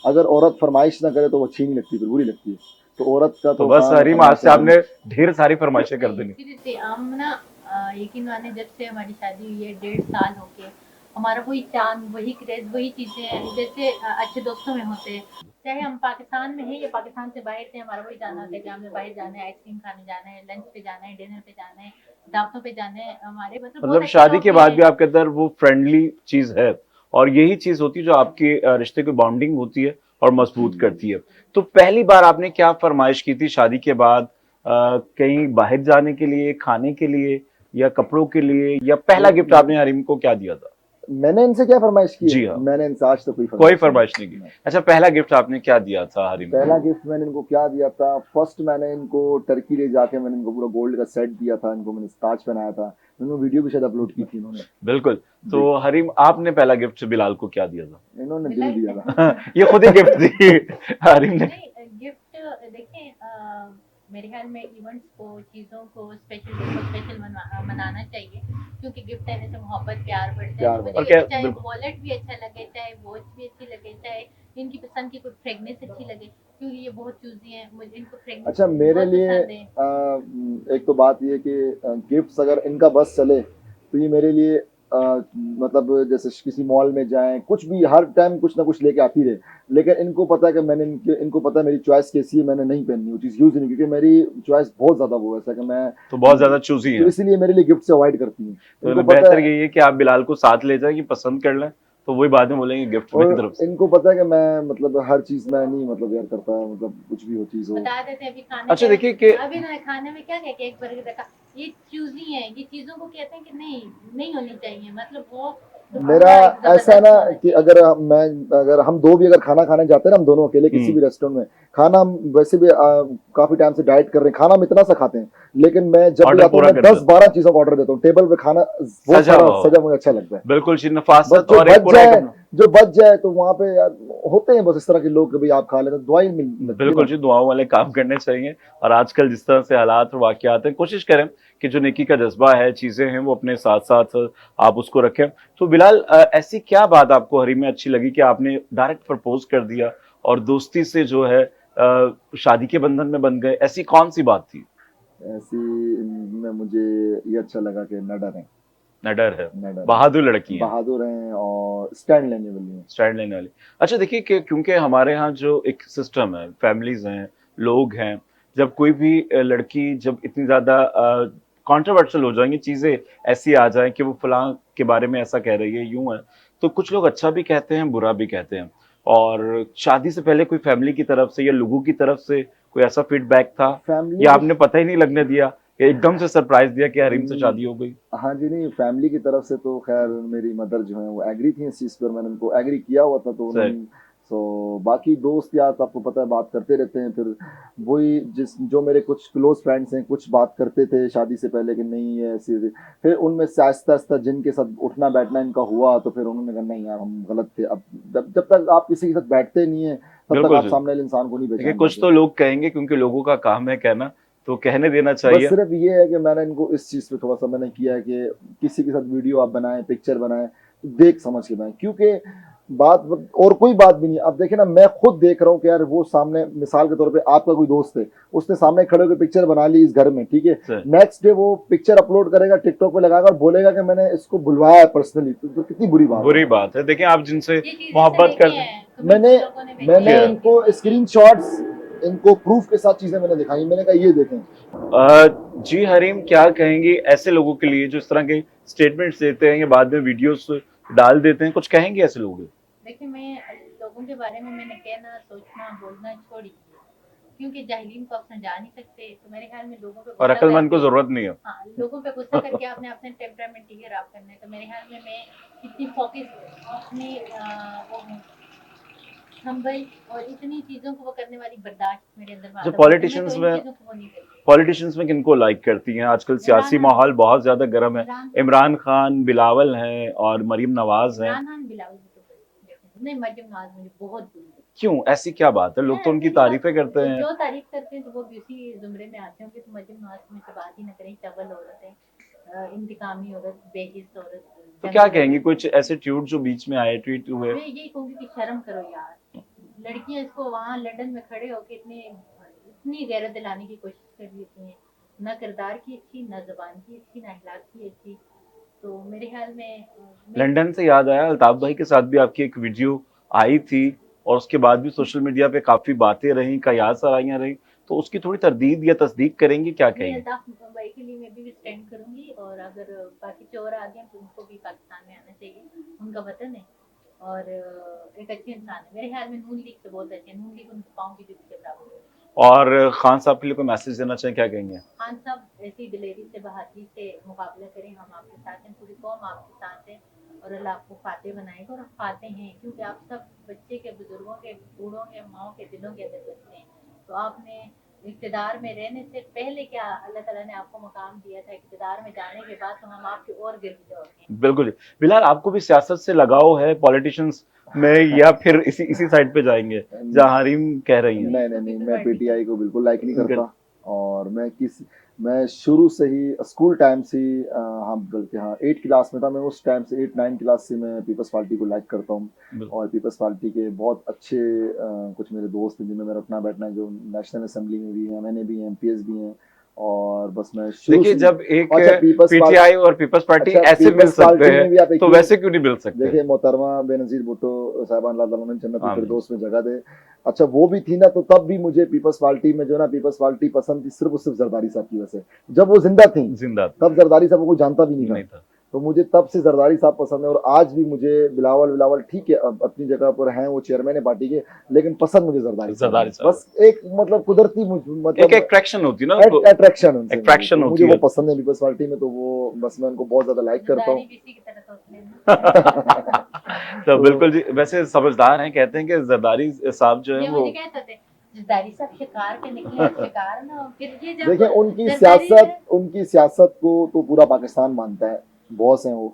अगर औरत फरमाइश ना करे तो वो अच्छी नहीं लगती, फिर बुरी लगती है, तो औरत का तो तो बस काम हरीम, आज से आपने ढेर सारी फरमाइशें कर देनी। सीरियसली हम ना यकीन माने, जब से हमारी शादी हुई है 1.5 साल हो गए, हमारा वही चांद, वही क्रेज, वही चीजें हैं जैसे अच्छे दोस्तों में होते हैं। चाहे हम पाकिस्तान में हैं या पाकिस्तान से बाहर थे, हमारा वही जाना होता है कि हमें बाहर जाना है, आइसक्रीम खाने जाना है, लंच पे जाना है, डिनर पे जाना है, दावतों पे जाना है। हमारे मतलब शादी के बाद भी आपके अंदर वो फ्रेंडली चीज है, और यही चीज होती है जो आपके रिश्ते की बॉन्डिंग होती है और मजबूत करती है। तो पहली बार आपने क्या फरमाइश की थी शादी के बाद? कहीं बाहर जाने के लिए, खाने के लिए, या कपड़ों के लिए, या पहला गिफ्ट आपने हरीम को क्या दिया था? मैंने इनसे क्या फरमाइश की जी है? हाँ, मैंने इनसे आज तक कोई फरमाइश नहीं की। अच्छा, पहला गिफ्ट आपने क्या दिया था हरीम को? पहला गिफ्ट मैंने इनको क्या दिया था, फर्स्ट मैंने इनको टर्की ले जाके मैंने इनको पूरा गोल्ड का सेट दिया था, इनको मैंने ताज पहनाया था, इन्होंने वीडियो भी शायद अपलोड की थी इन्होंने। बिल्कुल। तो हरीम, आपने पहला गिफ्ट बिलाल को क्या दिया था? इन्होंने दिल दिया था। ये खुद ही गिफ्ट दी हरीम ने। गिफ्ट देखिए, मेरे ख्याल में इवेंट्स को, चीज़ों को, स्पेशल मनाना चाहिए, क्योंकि गिफ्ट देने से मोहब्बत, प्यार बढ़ता है। मुझे चाहे वॉलेट भी अच्छा लगे, चाहे वॉच भी अच्छी लगे, चाहे इनकी पसंद की कोई फ्रेगनेंस अच्छी लगे, क्योंकि ये बहुत चूजी हैं, मुझे इनको फ्रेगनेंस अच्छा, मेरे लिए एक तो बात ये कि गिफ्ट्स अगर इनका बस चले तो ये मेरे लिए मतलब जैसे किसी मॉल में जाएं, कुछ भी, हर टाइम कुछ ना कुछ लेके आती रहे, लेकिन इनको पता है कि मैंने इनको पता है मेरी चॉइस कैसी है, मैंने नहीं पहननी वो चीज़, यूज नहीं, क्योंकि मेरी चॉइस बहुत ज्यादा वो है कि मैं तो बहुत ज्यादा चूजी है, तो इसलिए मेरे लिए गिफ्ट से अवॉइड करती हूँ। तो बेहतर यही है कि आप बिलाल को साथ ले जाए कि पसंद कर लें, तो वही बाद में बोलेंगे गिफ्ट मेरी तरफ से। इनको पता है कि मैं मतलब हर चीज मैं नहीं मतलब यार करता, मतलब कुछ भी हो चीज हो बता देते हैं अभी खाने। अच्छा देखिए कि अभी ना खाने में क्या कहते हैं, एक बर्गर रखा, ये चूजी है, ये चीजों को कहते हैं कि नहीं होनी चाहिए, मतलब वो मेरा हाँ, ऐसा है ना जबरदस्त कि अगर हम दो भी अगर खाना खाने जाते हैं ना, हम दोनों अकेले किसी भी रेस्टोरेंट में, खाना हम वैसे भी काफी टाइम से डाइट कर रहे हैं, खाना हम इतना सा खाते हैं, लेकिन मैं जब भी ऑर्डर आता हूँ पूरा मैं कर 10-12 चीजों का ऑर्डर देता हूँ, टेबल पे खाना वो सजा सारा हुआ हो। सजा मुझे अच्छा लगता है। बिल्कुल जी, बस नफासत जो और एक बच पूरा जाए, आइटम। जो बच जाए तो वहां पे यार होते हैं बस इस तरह के लोग कि भाई आप खा लेते, दुआई मिल लगती है बिल्कुल ना। जी, दुआओं वाले काम करने चाहिए। और आजकल जिस तरह से हालात और वाकयात हैं, कोशिश करें कि जो नेकी का जज्बा है, चीजें हैं, वो अपने साथ साथ आप उसको रखें। तो बिलाल, ऐसी क्या बात आपको हरी में अच्छी लगी कि आपने डायरेक्ट प्रपोज कर दिया और दोस्ती से जो है शादी के बंधन में बन गए? ऐसी कौन सी बात थी? ऐसी में मुझे ये अच्छा लगा कि न डरें, नडर है, न डरें, बहादुर लड़की हैं, बहादुर हैं और स्टैंड लेने वाली हैं। स्टैंड लेने वाली। अच्छा देखिए कि क्योंकि हमारे यहाँ जो एक सिस्टम है, फैमिलीज हैं, लोग हैं, जब कोई भी लड़की जब इतनी ज्यादा कंट्रोवर्शियल हो जाएंगी, चीजें ऐसी आ जाएं कि वो फलां के बारे में ऐसा कह रही है, यूं है, तो कुछ लोग अच्छा भी कहते हैं, बुरा भी कहते हैं। और शादी से पहले कोई फैमिली की तरफ से या लोगों की तरफ से कोई ऐसा फीडबैक था, फैमिली या की आपने पता ही नहीं लगने दिया, या एकदम से सरप्राइज दिया कि हरीम से शादी हो गई? हाँ जी, नहीं फैमिली की तरफ से तो खैर मेरी मदर जो है वो एग्री थी इस चीज़ पर, मैंने उनको एग्री किया हुआ था, तो सही। उन्होंने बाकी दोस्त यार तो आपको पता है बात करते रहते हैं, फिर वही जो मेरे कुछ क्लोज फ्रेंड्स हैं कुछ बात करते थे शादी से पहले कि नहीं ये ऐसी, फिर उनमें से आहिस्ता आहिस्ता जिनके साथ उठना बैठना इनका हुआ तो फिर उन्होंने कहा नहीं यार हम गलत थे। अब जब तक आप किसी के साथ बैठते नहीं है तब तक बिल्कुल आप सही। सामने वाले इंसान को नहीं देखिए, पहचान कुछ पाते। तो लोग कहेंगे क्योंकि लोगों का काम है कहना, तो कहने देना बस चाहिए। सिर्फ ये है कि मैंने इनको इस चीज़ पे थोड़ा सा मैंने किया है कि किसी के साथ वीडियो आप बनाएं, पिक्चर बनाएं तो देख समझ के बनाएं, क्योंकि बात और कोई बात भी नहीं। अब देखिए ना, मैं खुद देख रहा हूँ कि यार वो सामने मिसाल के तौर पे आपका कोई दोस्त है, उसने सामने खड़े होकर पिक्चर बना ली इस घर में, ठीक है, सही। नेक्स्ट डे वो पिक्चर अपलोड करेगा टिकटॉक पे लगाएगा और बोलेगा कि मैंने इसको बुलवाया पर्सनली, तो कितनी बुरी बात बुरी है। बात है। देखिए, आप जिनसे ये चीजें तो मोहब्बत देखी करते हैं। हैं, तुम्हें मैंने कुछ लोगों ने भेजी मैंने हैं, इनको किसी की। स्क्रीनशॉट्स, इनको प्रूफ के साथ चीजें मैंने दिखाई, मैंने कहा ये देखें। जी हरीम, क्या कहेंगे ऐसे लोगों के लिए जो इस तरह के स्टेटमेंट्स देते हैं या बाद में वीडियोस डाल देते हैं? कुछ कहेंगे ऐसे लोगों के? देखिए, मैं लोगों के बारे में मैंने कहना, सोचना, बोलना छोड़ ही दिया, क्योंकि जाहिलीन को आप समझा नहीं सकते। तो मेरे ख्याल में लोगों पे और गुस्सा अक्लमंद को करके, जरूरत नहीं है। हाँ, लोगों पे गुस्सा करके आपने अपने टेम्परामेंट ही खराब करना है। तो मेरे ख्याल में मैं इतनी फोकस, इतनी वो हूँ, संभल, और इतनी चीजों को वो करने वाली बर्दाश्त मेरे अंदर जो आता है, तो मैं तो पॉलिटिशियंस इन में चीजों को वो नहीं करती। पॉलिटिशियंस में किनको लाइक करती हैं? आजकल इमरान सियासी खान, माहौल बहुत ज्यादा गर्म है। इमरान इमरान खान, बिलावल हैं और मरीम नवाज हैं। इमरान खान, बिलावल भुट्टो को नहीं, मरियम नवाज मुझे बहुत बुरी लगती क्यों, ऐसी क्या बात है? है। लोग तो उनकी ऐसी बात, तारीफें करते हैं। जो तारीफ करते हैं तो वो भी उसी जुमरे में आते होंगे। तो मरियम नवाज की मुझसे बात ही ना करें, चवल औरत है, इंतकामी औरत, बेहिस औरत, तो क्या जंगल कहेंगे औरत। कुछ ऐसे ट्वीट जो बीच में आए, ट्वीट हुए? मैं यही कहूंगी कि शर्म करो यार, लड़कियां इसको वहां लंदन में खड़े होकर इतनी गैरत दिलाने की कोशिश कर लेती हैं, ना किरदार की अच्छी, ना जबान की अच्छी, ना अखलाक की अच्छी। तो मेरे ख्याल में लंदन से याद आया, अल्ताफ भाई के साथ भी आपकी एक वीडियो आई थी और उसके बाद भी सोशल मीडिया पे काफी बातें रही, कयास सराहियां रही, तो उसकी थोड़ी तरदीद या तस्दीक करेंगे? क्या नहीं, कहेंगे? अल्ताफ भाई के लिए मैं भी स्टैंड करूंगी, और अगर बाकी चोर आ गए तो उनको भी पाकिस्तान में आना चाहिए, उनका वतन है और एक अच्छे इंसान है। मेरे ख्याल में नून लीग से बहुत अच्छे, नून लीग उनके पाँव की जूती के बराबर है। और खान साहब के लिए कोई मैसेज देना चाहें, क्या कहेंगे? खान साहब ऐसी दिलेरी से, बहादुरी से मुकाबला करें, हम आपके साथ हैं, पूरी कौम आपके साथ है, और अल्लाह आपको फाते बनाएगा, और आप फाते हैं, क्योंकि आप सब बच्चे के, बुजुर्गों के, बूढ़ों के, माओ के दिलों के अंदर बसते हैं। तो आपने इक़्तिदार में रहने से पहले क्या अल्लाह ताला ने आपको मकाम दिया था, इक़्तिदार में जाने के बाद तो हम आपके और गिरगिटे होते हैं। बिल्कुल। बिलाल, आपको भी सियासत से लगाव है पॉलिटिशियंस में, या फिर इसी साइड पे जाएंगे जहां हरीम कह रही हैं? नहीं, मैं पीटीआई को बिल्कुल लाइक नहीं बिल्कुल। करता। और मैं शुरू से ही स्कूल टाइम से ही हम बल्कि हाँ 8 क्लास में था मैं, उस टाइम से 8-9 क्लास से मैं पीपल्स पार्टी को लाइक करता हूँ। बिल्कुल। और पीपल्स पार्टी के बहुत अच्छे कुछ मेरे दोस्त हैं जिनमें मेरा उठना बैठना है, जो नेशनल असेंबली में भी हैं, मैंने भी हैं, एमपीएस भी हैं। और बस मैं शुरू देखिए, से जब एक अच्छा पीटीआई और पीपल्स पार्टी अच्छा ऐसे मिल पीपल्स सकते पार्टी में हैं, भी आप एक तो चीज वैसे क्यों नहीं मिल सकते? देखिए, मोहतरमा बेनजीर भुट्टो साहिबान अल्लाह जन्नत आमीन। फिरदौस में जगह दे। अच्छा वो भी थी ना, तो तब भी मुझे पीपल्स पार्टी में जो ना पीपल्स पार्टी पसंद थी सिर्फ और सिर्फ जरदारी साहब की वजह से। जब वो जिंदा थी जिंदा तब जरदारी साहब को कोई जानता भी नहीं नहीं था। था। तो मुझे तब से जरदारी साहब पसंद है, और आज भी मुझे बिलावल बिलावल ठीक है अब अपनी जगह पर हैं, वो चेयरमैन है पार्टी के, लेकिन पसंद मुझे जरदारी जरदारी साहब साहब। बस एक मतलब कुदरती एक मतलब अट्रैक्शन होती है ना उनको, अट्रैक्शन उनसे मुझे, attraction तो होती मुझे है। वो पसंद है पीपल्स पार्टी में, तो वो बस मैं उनको बहुत ज्यादा लाइक करता जरदारी हूँ। भी इसी की तरह सोच लेना। तो बिल्कुल जी, वैसे समझदार हैं, कहते हैं कि जरदारी साहब जो ये है वो मुझे कहते थे जरदारी साहब शिकार के निकले, शिकार ना, फिर ये जब देखिए उनकी जरदारी सियासत को तो पूरा पाकिस्तान मानता है, बॉस हैं वो,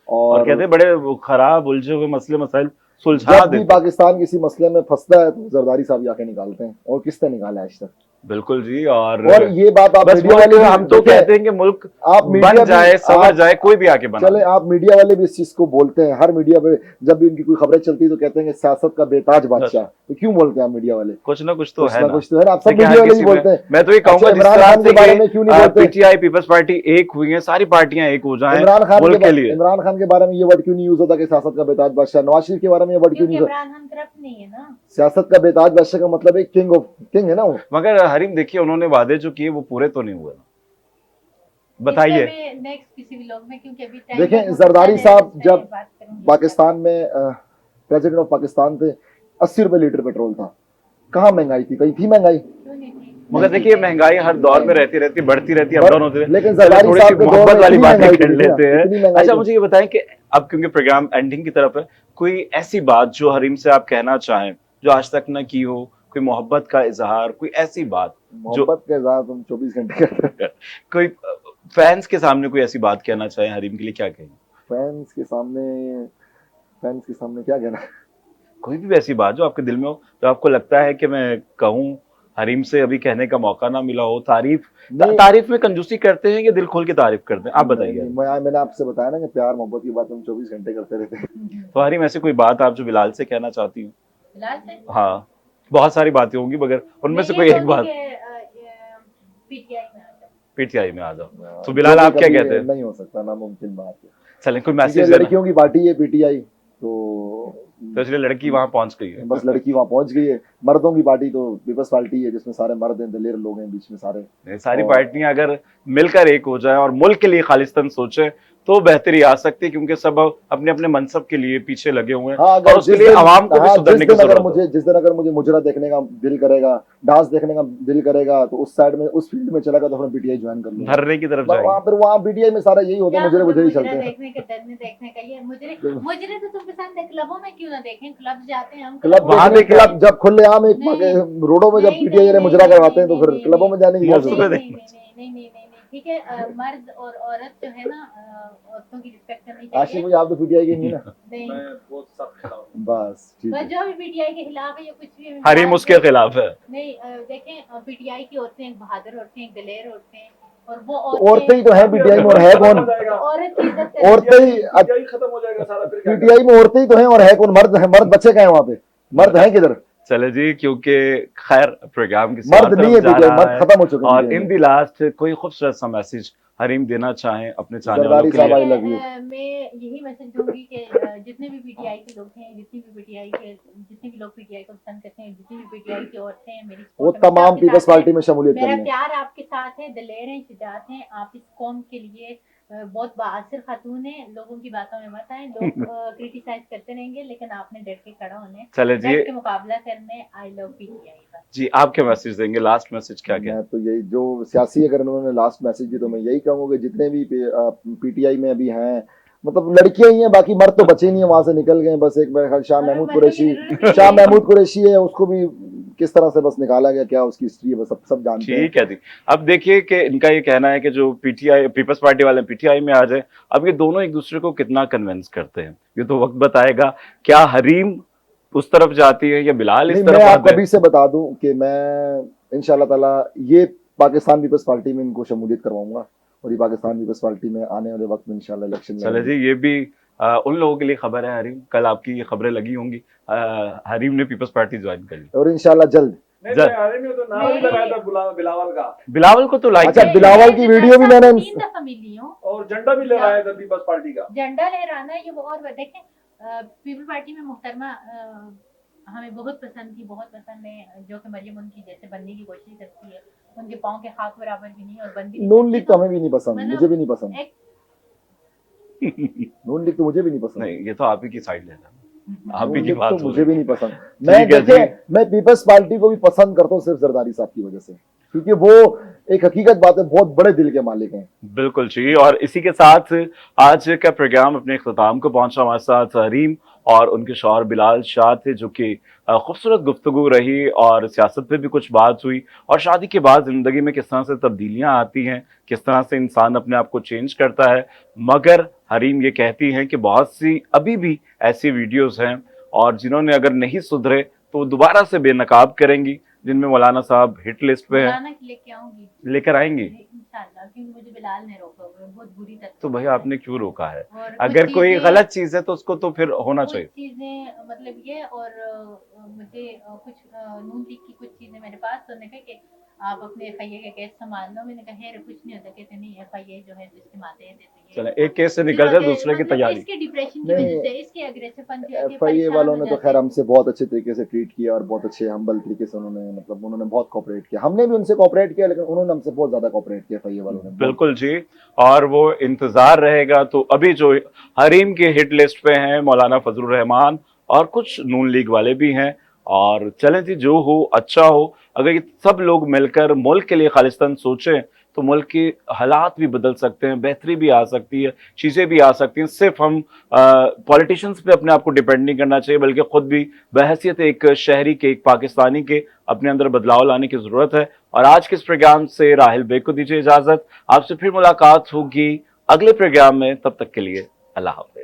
और और कहते हैं बड़े वो खराब उलझे हुए मसले मसाइल सुलझा जब भी देते हैं। पाकिस्तान किसी मसले में फंसता है तो जरदारी साहब जाके निकालते हैं, और किसने निकाला है आज तक। बिल्कुल जी, और ये बात आप बस मीडिया मुल्क वाले हम तो देखिए, कहते हैं कि मुल्क आप मीडिया बन भी जाए, संवर आप जाए, कोई भी आके बना चले, दे। आप मीडिया वाले भी इस चीज को बोलते हैं, हर मीडिया पे जब भी उनकी कोई खबरें चलती है तो कहते हैं कि सियासत का बेताज बादशाह, तो क्यों बोलते हैं आप मीडिया वाले? कुछ ना कुछ तो कुछ है ना ना। कुछ तो है ना, आप सब देखिए, मीडिया हर वाले किसी भी में बोलते हैं। मैं तो ये अच्छा, कहूंगा जिस इमरान तरह खान से के बारे कि में क्यों नहीं बोलते? पीटीआई पीपल्स पार्टी एक हुई है, सारी पार्टियां एक हो जाएं मुल्क के लिए। इमरान खान के बारे में ये वर्ड क्यों नहीं यूज होता कि सियासत का बेताज बादशाह? नवाज शरीफ के बारे में ये वर्ड क्यों क्योंकि नहीं होता? इमरान खान करप्ट नहीं है ना। सियासत का बेताज बादशाह का मतलब है किंग है ना वो। मगर हरीम देखिए, उन्होंने वादे जो किए वो पूरे तो नहीं हुए ना, बताइए। नेक्स्ट किसी भी लोग में, क्योंकि अभी देखें जरदारी साहब जब पाकिस्तान में प्रेसिडेंट ऑफ पाकिस्तान थे, 80 रुपए लीटर पेट्रोल था, कहाँ महंगाई थी? कहीं थी महंगाई? मगर देखिए, महंगाई हर दौर में रहती रहती, बढ़ती रहती, अप डाउन होती रहती। लेकिन चलो जरदारी थोड़ी सी साहब के दौर मोहब्बत में वाली इतनी बातें महंगाई कर थी ना, लेते हैं। इतनी महंगाई अच्छा, थी। मुझे ये बताएं कि अब क्योंकि प्रोग्राम एंडिंग की तरफ है, कोई ऐसी बात जो हरीम से आप कहना चाहें जो आज तक न की हो, कोई मोहब्बत का इजहार, कोई ऐसी बात जो मोहब्बत के इजहार तुम 24 घंटे करते हैं। कोई फैंस के सामने कोई ऐसी बात कहना चाहें हरीम के लिए, क्या कहें? फैंस के सामने, फैंस के सामने क्या कहना? कोई भी वैसी बात जो आपके दिल में हो, जो आपको लगता है कि मैं कहूँ, हरीम से अभी कहने का मौका ना मिला हो। नहीं, तारीफ में कंजूसी करते हैं या दिल खोल के तारीफ करते हैं, आप बताइए। मैंने आपसे बताया ना कि प्यार मोहब्बत की बात हम 24 घंटे करते रहते हैं। तो हरीम, ऐसे कोई बात आप जो बिलाल से कहना चाहती हूँ? बिलाल से हाँ, बहुत सारी बातें होंगी, मगर उनमें से कोई एक बात। पीटीआई में आ जाओ। पीटीआई में आ जाओ, तो जो बिलाल कि आप क्या कभी कहते हैं? नहीं हो सकता, नामुमकिन बात है, चलें, कोई क्योंकि मैसेज देना। लड़कियों की पार्टी है पीटीआई, तो इसलिए लड़की वहां पहुंच गई है। बस लड़की वहां पहुंच गई है। मर्दों की पार्टी तो पीपल्स पार्टी है, जिसमें सारे मर्द हैं, दलेर लोग हैं बीच में सारे। ये सारी और- पार्टियां अगर मिलकर एक हो जाए और मुल्क के लिए खालिस्तान सोचे तो बेहतरी आ सकती है, क्योंकि सब अपने अपने मनसब के लिए पीछे लगे हुए हैं। हाँ, और उसके लिए आवाम को भी सुधरने की जरूरत है। जिस दिन अगर मुझे मुजरा देखने का दिल करेगा, डांस देखने का दिल करेगा, तो उस साइड में, उस फील्ड में चला गया तो अपना पीटीआई ज्वाइन कर लूंगा। धरने की तरफ वहाँ जाएंगे। फिर वहाँ पीटीआई में सारा यही होता है, मुजरे मुजरे ही चलते हैं। देखने के डरने देखने का ये मुजरे तो तुम पसंद है, क्लबों में क्यों ना देखें? क्लब जाते हैं हम, क्लब वहाँ देखने, भी क्या- क्लब जब खुलेआम एक नहीं, रोडों में जब नहीं, पीटीआई नहीं, मुजरा नहीं, करवाते हैं तो नहीं, फिर नहीं, क्लबों में जाने की क्या मुफ्त में जरूरत है? नहीं, ठीक है। मर्द और औरत जो है ना, औरतों की रिस्पेक्ट करनी आशिफ चाहिए। मुझे आप तो पीटीआई के नहीं ना? नहीं, बस ठीक बस है। जो भी पीटीआई के खिलाफ है, ये कुछ भी हरीम उसके खिलाफ है। नहीं। देखें, पीटीआई की औरतें एक बहादुर औरतें, एक दलेर औरतें, और वो औरतें ही तो है पीटीआई में, और है कौन? औरत की इज्जत करनी औरतें ही खत्म हो जाएगा सारा, फिर क्या पीटीआई में औरतें ही तो हैं, और है कौन? मर्द है? मर्द बच्चे कहाँ हैं वहाँ पे? मर्द हैं किधर? चले जी, क्योंकि खैर प्रोग्राम की मर्द नहीं है जा पीटीआई, रहा मर्द है। खत्म हो चुके हैं और PTI इन में। दी लास्ट कोई खूबसूरत सा मैसेज हरीम देना चाहें अपने चाहने वालों जरदारी के साहब, लिए? I love you। मैं यही मैसेज दूंगी कि जितने भी पीटीआई के लोग हैं, जितने भी लोग पीटीआई को पसंद करते हैं, जितनी भी पीटीआई की औरतें हैं, मेरी वो support हमेशा तमाम आपके पीपल्स साथ है। पार्टी में शमूलियत कर मेरा लें। प्यार आपके साथ है, दलेर हैं, शुजात हैं, आप इस कौम के लिए बहुत बाअसर खातून है। लोगों की बातों में मत आए, लोग क्रिटिसाइज करते रहेंगे, लेकिन आपने डट के खड़ा होने, चले जी, डट के मुकाबला करने। I love PTI. जी आप क्या मैसेज देंगे? लास्ट मैसेज क्या क्या? मैं तो यही, जो सियासी अगर उन्होंने लास्ट मैसेज दी तो मैं यही कहूँगा कि जितने भी पीटीआई में अभी हैं, मतलब लड़कियां ही हैं, बाकी मर्द तो बचे नहीं है, वहां से निकल गए। बस एक मेरे ख्याल शाह महमूद कुरैशी है, उसको भी किस तरह से बस निकाला गया, क्या उसकी हिस्ट्री है, बस सब जानते हैं। ठीक है जी। अब देखिए कि इनका ये कहना है कि जो पीटीआई पीपल्स पार्टी वाले पीटीआई में आ जाए, अब ये दोनों एक दूसरे को कितना कन्विंस करते हैं, ये तो वक्त बताएगा। क्या हरीम उस तरफ जाती है या बिलाल इस नहीं, तरफ मैं आते आपको हैं? अभी से बता दूं कि मैं इंशाल्लाह ताला ये पाकिस्तान पीपल्स पार्टी में इनको शमूलियत करवाऊंगा, और ये पाकिस्तान पीपल्स पार्टी में आने वाले वक्त में इंशाल्लाह इलेक्शन चले जी, ये भी उन लोगों के लिए खबर है हरीम, कल आपकी ये खबरें लगी होंगी, हरीम ने पीपल्स पार्टी ज्वाइन कर ली। और इंशाल्लाह जल्द। नहीं, आने में तो नाम ही लगाया था बिलावल का, बिलावल को तो लाइक अच्छा, बिलावल की वीडियो भी मैंने 3 दफा मिली हूँ, और झंडा भी लहराया था पीपल्स पार्टी का। झंडा लहराना ये वो। और देखें, पीपल पार्टी में मुहतरमा हमें बहुत पसंद है, जो कि मरियम उनकी जैसे बनने की कोशिश करती है। उनके पाँव के हाथ बराबर भी नहीं, और बन भी नहीं नून सकती। लीग तो हमें भी नहीं पसंद, मुझे भी नहीं पसंद। नून लीग तो मुझे भी नहीं पसंद। नहीं, ये तो आप ही की साइड लेना, आप ही नून की लीग बात तो हो मुझे रही भी है। नहीं पसंद। मैं ठीक है देखिए, जी। मैं पीपल्स पार्टी को भी पसंद करता हूँ सिर्फ जरदारी साहब की वजह से, क्योंकि वो एक हकीकत बात है, बहुत बड़े दिल के मालिक हैं। बिल्कुल जी, और इसी के साथ आज का प्रोग्राम अपने इख्तिताम को पहुंचा। हमारे साथ हरीम और उनके शौहर बिलाल शाह थे, जो कि खूबसूरत गुफ्तगू रही और सियासत पे भी कुछ बात हुई, और शादी के बाद जिंदगी में किस तरह से तब्दीलियां आती हैं, किस तरह से इंसान अपने आप को चेंज करता है। मगर हरीम ये कहती हैं कि बहुत सी अभी भी ऐसी वीडियोस हैं, और जिन्होंने अगर नहीं सुधरे तो वो दोबारा से बेनकाब करेंगी, जिनमें मौलाना साहब हिट लिस्ट पे हैं। बुलाना कि लेके आऊंगी लेकर आएंगी इंशाल्लाह, क्योंकि मुझे बिलाल ने रोका हुआ है बहुत बुरी तरह। तो भाई आपने क्यों रोका है? और अगर कुछ कोई चीजें- गलत चीज है तो उसको तो फिर होना कुछ चाहिए। चीजें मतलब ये, और मुझे कुछ नून लीग की कुछ चीजें मेरे पास, तो उन्होंने कहा कि आप अपने FIA का केस संभाल लो। मैंने कहा है कुछ नहीं होता, कहते नहीं FIA जो है जिसके माथे है देते हैं। चले एक केस से निकल जाए, दूसरे की तैयारी। इसके डिप्रेशन की नहीं, वजह से, इसके अग्रेसिवपन की वजह से FIA परेशान वालों हो ने तो जाते खैर हैं। हमसे बहुत अच्छे तरीके से ट्रीट किया और बहुत अच्छे हम्बल तरीके से उन्होंने बहुत कोऑपरेट किया। हमने भी उनसे कोऑपरेट किया, लेकिन उन्होंने हमसे बहुत ज्यादा कोऑपरेट किया FIA वालों ने। बिल्कुल जी, और वो इंतजार रहेगा। तो अभी जो हरीम के हिट लिस्ट पे हैं मौलाना फजलुर रहमान, और कुछ नून लीग वाले भी हैं। और चलें जी, जो हो अच्छा हो। अगर ये सब लोग मिलकर मुल्क के लिए खालिस्तान सोचें तो मुल्क के हालात भी बदल सकते हैं, बेहतरी भी आ सकती है, चीज़ें भी आ सकती हैं। सिर्फ हम पॉलिटिशियंस पे अपने आप को डिपेंड नहीं करना चाहिए, बल्कि खुद भी बहैसियत एक शहरी के, एक पाकिस्तानी के, अपने अंदर बदलाव लाने की ज़रूरत है। और आज के इस प्रोग्राम से राहिल बेग को दीजिए इजाज़त। आपसे फिर मुलाकात होगी अगले प्रोग्राम में, तब तक के लिए अल्लाह हाफ़िज़।